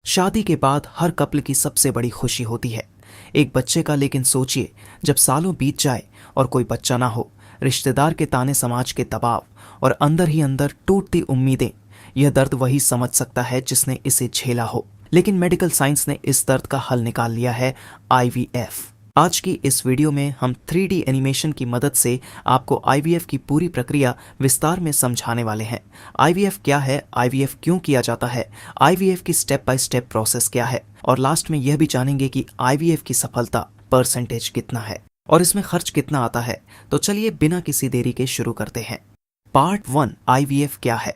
शादी के बाद हर कपल की सबसे बड़ी खुशी होती है एक बच्चे का। लेकिन सोचिए, जब सालों बीत जाए और कोई बच्चा ना हो, रिश्तेदार के ताने, समाज के दबाव और अंदर ही अंदर टूटती उम्मीदें, यह दर्द वही समझ सकता है जिसने इसे झेला हो। लेकिन मेडिकल साइंस ने इस दर्द का हल निकाल लिया है, IVF। आज की इस वीडियो में हम 3D एनिमेशन की मदद से आपको IVF की पूरी प्रक्रिया विस्तार में समझाने वाले हैं। IVF क्या है, IVF क्यों किया जाता है, IVF की स्टेप बाय स्टेप प्रोसेस क्या है, और लास्ट में यह भी जानेंगे कि IVF की सफलता परसेंटेज कितना है और इसमें खर्च कितना आता है। तो चलिए बिना किसी देरी के शुरू करते हैं। पार्ट 1, IVF क्या है।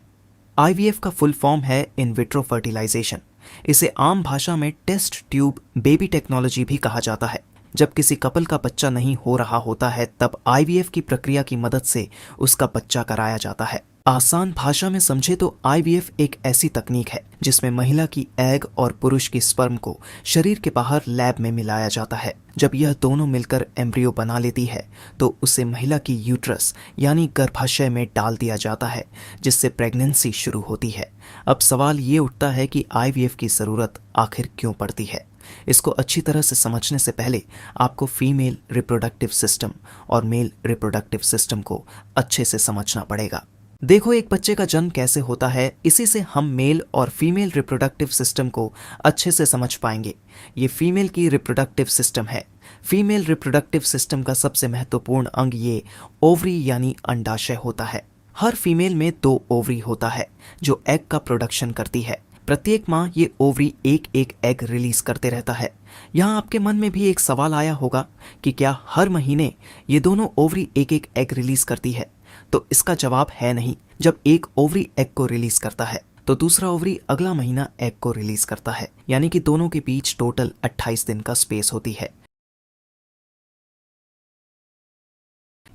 IVF का फुल फॉर्म है इन विट्रो फर्टिलाइजेशन। इसे आम भाषा में टेस्ट ट्यूब बेबी टेक्नोलॉजी भी कहा जाता है। जब किसी कपल का बच्चा नहीं हो रहा होता है, तब IVF की प्रक्रिया की मदद से उसका बच्चा कराया जाता है। आसान भाषा में समझे तो IVF एक ऐसी तकनीक है जिसमें महिला की एग और पुरुष की स्पर्म को शरीर के बाहर लैब में मिलाया जाता है। जब यह दोनों मिलकर एम्ब्रियो बना लेती है तो उसे महिला की यूट्रस यानी गर्भाशय में डाल दिया जाता है, जिससे प्रेगनेंसी शुरू होती है। अब सवाल ये उठता है कि IVF की ज़रूरत आखिर क्यों पड़ती है। इसको अच्छी तरह से समझने से पहले आपको फीमेल रिप्रोडक्टिव सिस्टम और मेल रिप्रोडक्टिव सिस्टम को अच्छे से समझना पड़ेगा। देखो, एक बच्चे का जन्म कैसे होता है, इसी से हम मेल और फीमेल रिप्रोडक्टिव सिस्टम को अच्छे से समझ पाएंगे। ये फीमेल की रिप्रोडक्टिव सिस्टम है। फीमेल रिप्रोडक्टिव सिस्टम का सबसे महत्वपूर्ण अंग ये ओवरी यानी अंडाशय होता है। हर फीमेल में 2 ओवरी होता है जो एग का प्रोडक्शन करती है। प्रत्येक माह ये ओवरी एक एक एग रिलीज करते रहता है। यहाँ आपके मन में भी एक सवाल आया होगा कि क्या हर महीने ये दोनों ओवरी एक एक एग रिलीज करती है। तो इसका जवाब है नहीं। जब एक ओवरी एग को रिलीज करता है तो दूसरा ओवरी अगला महीना एग को रिलीज करता है, यानी कि दोनों के बीच टोटल 28 दिन का स्पेस होती है।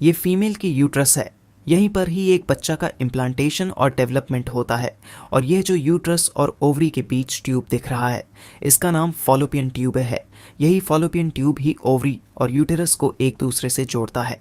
ये फीमेल की यूट्रस है। यहीं पर ही एक बच्चा का इम्प्लांटेशन और डेवलपमेंट होता है। और यह जो यूट्रस और ओवरी के बीच ट्यूब दिख रहा है, इसका नाम फॉलोपियन ट्यूब है। यही फॉलोपियन ट्यूब ही ओवरी और यूटेरस को एक दूसरे से जोड़ता है।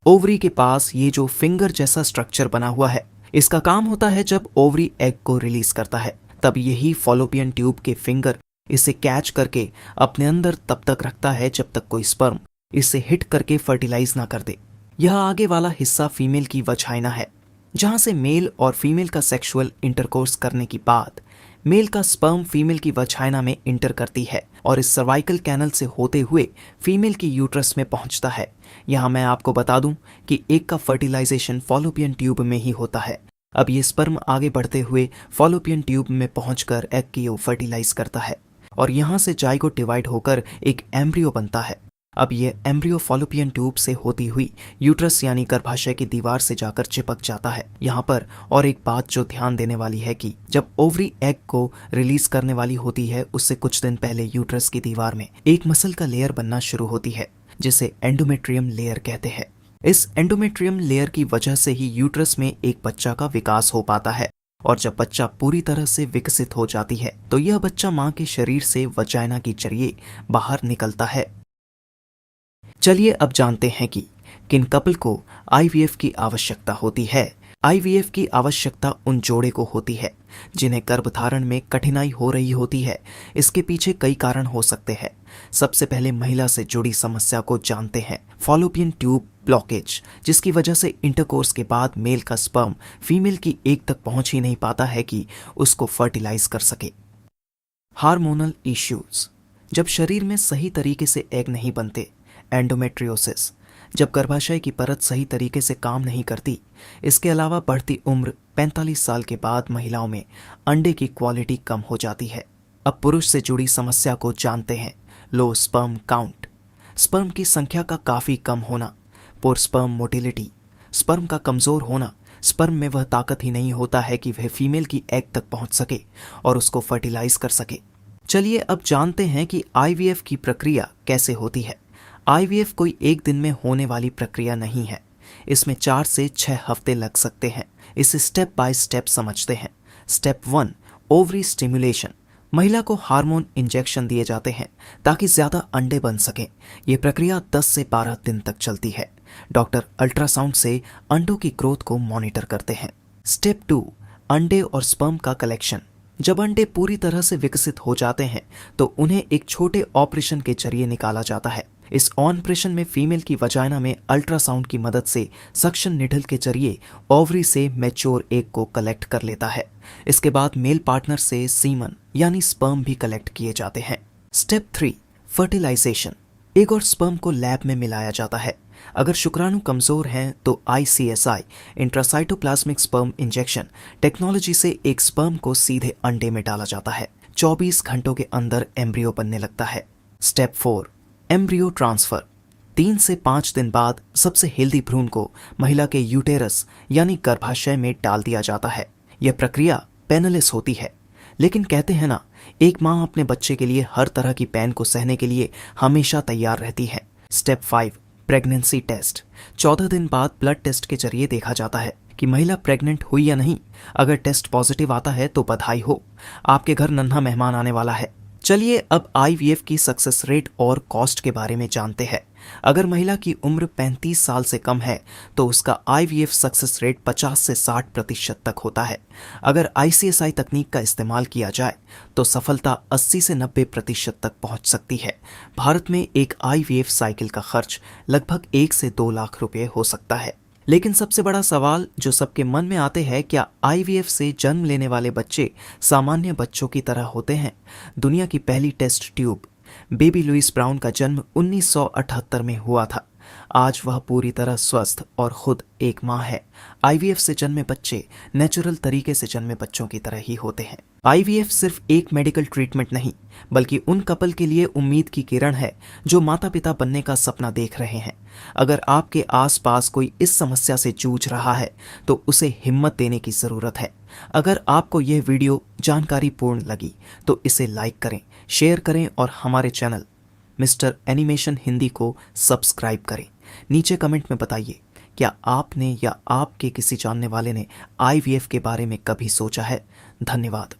ओवरी के पास ये जो फिंगर जैसा स्ट्रक्चर बना हुआ है, इसका काम होता है जब ओवरी एग को रिलीज करता है, तब यही फॉलोपियन ट्यूब के फिंगर इसे कैच करके अपने अंदर तब तक रखता है जब तक कोई स्पर्म इसे हिट करके फर्टिलाइज ना कर दे। यह आगे वाला हिस्सा फीमेल की वजाइना है, जहां से मेल और फीमेल का सेक्सुअल इंटरकोर्स करने की बाद मेल का स्पर्म फीमेल की वजाइना में इंटर करती है और इस सर्वाइकल कैनल से होते हुए फीमेल की यूट्रस में पहुंचता है। यहाँ मैं आपको बता दूं कि एग का फर्टिलाइजेशन फॉलोपियन ट्यूब में ही होता है। अब ये स्पर्म आगे बढ़ते हुए फॉलोपियन ट्यूब में पहुंचकर एग की फर्टिलाइज करता है और यहाँ से जाइगोट डिवाइड होकर एक एम्ब्रियो बनता है। अब ये एम्ब्रियो फॉलोपियन ट्यूब से होती हुई यूट्रस यानी गर्भाशय की दीवार से जाकर चिपक जाता है। यहाँ पर और एक बात जो ध्यान देने वाली है कि जब ओवरी एग को रिलीज करने वाली होती है, उससे कुछ दिन पहले यूट्रस की दीवार में एक मसल का लेयर बनना शुरू होती है, जिसे एंडोमेट्रियम लेयर कहते हैं। इस एंडोमेट्रियम लेयर की वजह से ही यूट्रस में एक बच्चा का विकास हो पाता है। और जब बच्चा पूरी तरह से विकसित हो जाती है तो यह बच्चा माँ के शरीर से वजाइना के जरिए बाहर निकलता है। चलिए अब जानते हैं कि किन कपल को IVF की आवश्यकता होती है। IVF की आवश्यकता उन जोड़े को होती है जिन्हें गर्भधारण में कठिनाई हो रही होती है। इसके पीछे कई कारण हो सकते हैं। सबसे पहले महिला से जुड़ी समस्या को जानते हैं, फॉलोपियन ट्यूब ब्लॉकेज, जिसकी वजह से इंटरकोर्स के बाद मेल का स्पर्म फीमेल की एग तक पहुंच ही नहीं पाता है कि उसको फर्टिलाइज कर सके। हार्मोनल इश्यूज, जब शरीर में सही तरीके से एग नहीं बनते। एंडोमेट्रियोसिस, जब गर्भाशय की परत सही तरीके से काम नहीं करती। इसके अलावा बढ़ती उम्र 45 साल के बाद महिलाओं में अंडे की क्वालिटी कम हो जाती है। अब पुरुष से जुड़ी समस्या को जानते हैं, लो स्पर्म काउंट, स्पर्म की संख्या का काफ़ी कम होना। पुअर स्पर्म मोटिलिटी, स्पर्म का कमज़ोर होना। स्पर्म में वह ताकत ही नहीं होता है कि वह फीमेल की एग तक पहुंच सके और उसको फर्टिलाइज कर सके। चलिए अब जानते हैं कि IVF की प्रक्रिया कैसे होती है। IVF कोई एक दिन में होने वाली प्रक्रिया नहीं है। इसमें 4 से 6 हफ्ते लग सकते हैं। इसे स्टेप बाय स्टेप समझते हैं। Step 1, ovary stimulation. महिला को हार्मोन इंजेक्शन दिए जाते हैं ताकि ज़्यादा अंडे बन सकें। ये प्रक्रिया 10 से 12 दिन तक चलती है। डॉक्टर अल्ट्रासाउंड से अंडों की ग्रोथ को मॉनिटर करते हैं। स्टेप 2, अंडे और स्पर्म का कलेक्शन। जब अंडे पूरी तरह से विकसित हो जाते हैं तो उन्हें एक छोटे ऑपरेशन के जरिए निकाला जाता है। इस ऑपरेशन में फीमेल की वजाइना में अल्ट्रासाउंड की मदद से सक्शन निडल के जरिए ओवरी से मैच्योर एग को कलेक्ट कर लेता है। इसके बाद मेल पार्टनर से सीमन यानी स्पर्म भी कलेक्ट किए जाते हैं। Step 3, fertilisation. एग और स्पर्म को लैब में मिलाया जाता है। अगर शुक्राणु कमजोर हैं तो ICSI intracytoplasmic sperm injection technology से एक स्पर्म को सीधे अंडे में डाला जाता है। 24 घंटों के अंदर एम्ब्रियो बनने लगता है। Step 4, embryo transfer. 3 से 5 दिन बाद सबसे हेल्दी भ्रूण को महिला के यूटेरस यानी गर्भाशय में डाल दिया जाता है। यह प्रक्रिया पेनलेस होती है, लेकिन कहते हैं ना, एक माँ अपने बच्चे के लिए हर तरह की पेन को सहने के लिए हमेशा तैयार रहती है। Step 5, pregnancy test. 14 दिन बाद ब्लड टेस्ट के जरिए देखा जाता है कि महिला प्रेग्नेंट हुई या नहीं। अगर टेस्ट पॉजिटिव आता है तो बधाई हो, आपके घर नन्हा मेहमान आने वाला है। चलिए अब IVF की सक्सेस रेट और कॉस्ट के बारे में जानते हैं। अगर महिला की उम्र 35 साल से कम है तो उसका IVF सक्सेस रेट 50 से 60% तक होता है। अगर ICSI तकनीक का इस्तेमाल किया जाए तो सफलता 80 से 90% तक पहुंच सकती है। भारत में एक IVF साइकिल का खर्च लगभग 1 से 2 लाख रुपए हो सकता है। लेकिन सबसे बड़ा सवाल जो सबके मन में आते हैं, क्या IVF से जन्म लेने वाले बच्चे सामान्य बच्चों की तरह होते हैं? दुनिया की पहली test tube baby Louise Brown का जन्म 1978 में हुआ था। आज वह पूरी तरह स्वस्थ और खुद एक माँ है। IVF से जन्मे बच्चे नेचुरल तरीके से जन्मे बच्चों की तरह ही होते हैं। IVF सिर्फ एक मेडिकल ट्रीटमेंट नहीं, बल्कि उन कपल के लिए उम्मीद की किरण है जो माता पिता बनने का सपना देख रहे हैं। अगर आपके आसपास कोई इस समस्या से जूझ रहा है तो उसे हिम्मत देने की ज़रूरत है। अगर आपको यह वीडियो जानकारीपूर्ण लगी तो इसे लाइक करें, शेयर करें और हमारे चैनल मिस्टर एनिमेशन हिंदी को सब्सक्राइब करें। नीचे कमेंट में बताइए, क्या आपने या आपके किसी जानने वाले ने IVF के बारे में कभी सोचा है? धन्यवाद।